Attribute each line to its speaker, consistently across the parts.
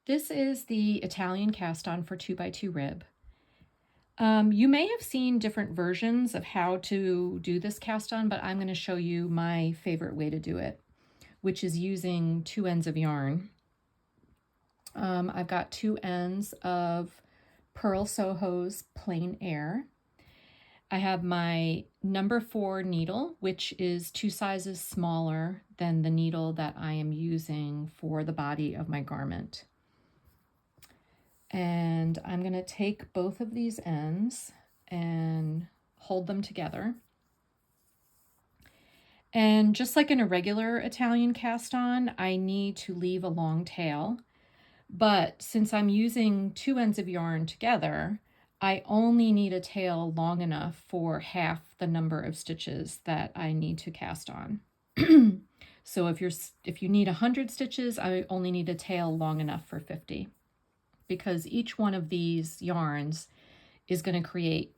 Speaker 1: This is the Italian cast on for 2x2 rib. You may have seen different versions of how to do this cast on, but I'm going to show you my favorite way to do it, which is using 2 ends of yarn. I've got 2 ends of Purl Soho's Plain Air. I have my number 4 needle, which is 2 sizes smaller than the needle that I am using for the body of my garment. And I'm going to take both of these ends and hold them together. And just like in a regular Italian cast on, I need to leave a long tail. But since I'm using 2 ends of yarn together, I only need a tail long enough for half the number of stitches that I need to cast on. So if you need 100 stitches, I only need a tail long enough for 50. Because each one of these yarns is going to create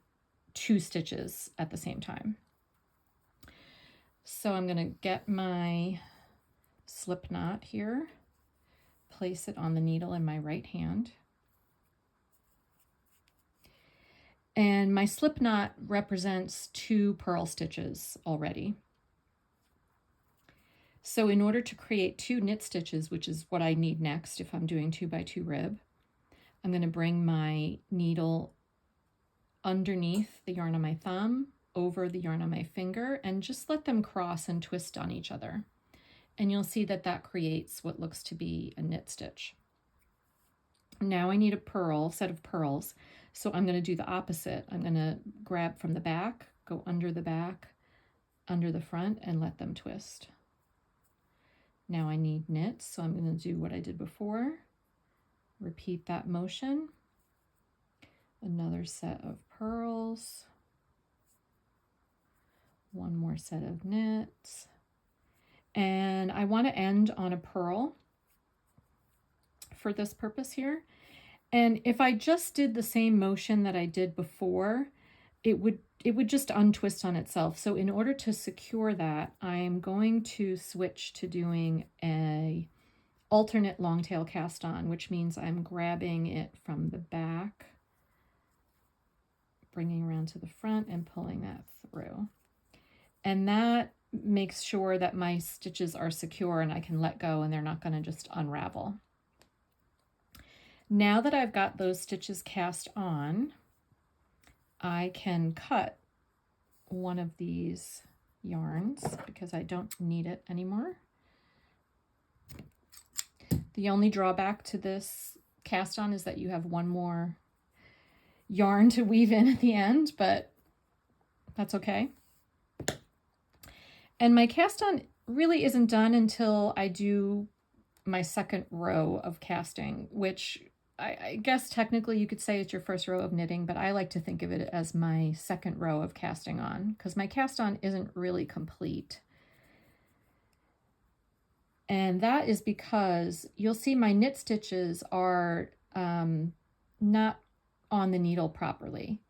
Speaker 1: 2 stitches at the same time. So I'm going to get my slip knot here, place it on the needle in my right hand. And my slip knot represents 2 purl stitches already. So in order to create 2 knit stitches, which is what I need next if I'm doing 2x2 rib, I'm going to bring my needle underneath the yarn on my thumb, over the yarn on my finger, and just let them cross and twist on each other. And you'll see that that creates what looks to be a knit stitch. Now I need a set of purls, so I'm going to do the opposite. I'm going to grab from the back, go under the back, under the front, and let them twist. Now I need knit, so I'm going to do what I did before. Repeat that motion. Another set of purls. One more set of knits. And I want to end on a purl for this purpose here. And if I just did the same motion that I did before, it would just untwist on itself. So in order to secure that, I'm going to switch to doing a alternate long tail cast on, which means I'm grabbing it from the back, bringing around to the front and pulling that through. And that makes sure that my stitches are secure and I can let go and they're not going to just unravel. Now that I've got those stitches cast on, I can cut one of these yarns because I don't need it anymore. The only drawback to this cast on is that you have one more yarn to weave in at the end, but that's okay. And my cast on really isn't done until I do my second row of casting, which I guess technically you could say it's your first row of knitting, but I like to think of it as my second row of casting on because my cast on isn't really complete. And that is because you'll see my knit stitches are not on the needle properly.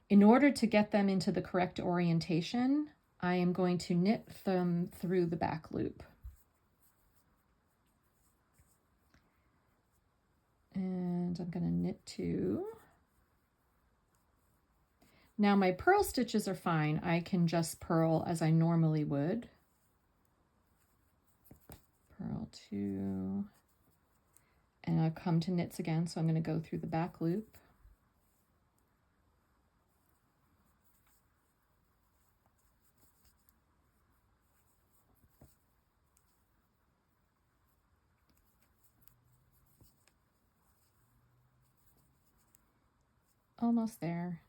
Speaker 1: In order to get them into the correct orientation, I am going to knit them through the back loop. And I'm going to knit 2. Now my purl stitches are fine. I can just purl as I normally would. Purl 2, and I'll come to knits again, so I'm going to go through the back loop. Almost there.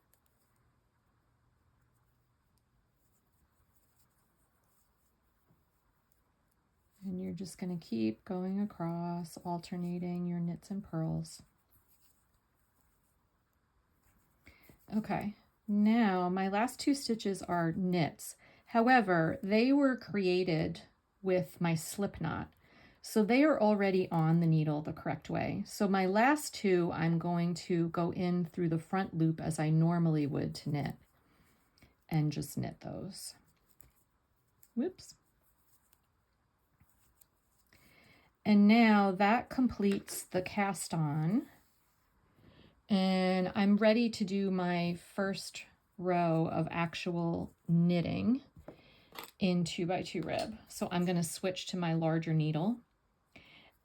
Speaker 1: And you're just going to keep going across, alternating your knits and purls. Okay, now my last 2 stitches are knits. However, they were created with my slip knot, so they are already on the needle the correct way. So my last 2, I'm going to go in through the front loop as I normally would to knit, and just knit those. Whoops. And now that completes the cast on. And I'm ready to do my first row of actual knitting in 2x2 rib. So I'm going to switch to my larger needle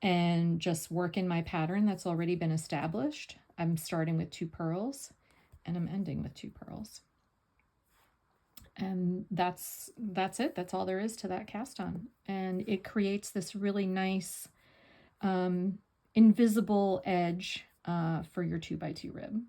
Speaker 1: and just work in my pattern that's already been established. I'm starting with 2 purls and I'm ending with 2 purls. And that's it. That's all there is to that cast on. And it creates this really nice invisible edge for your 2x2 rib.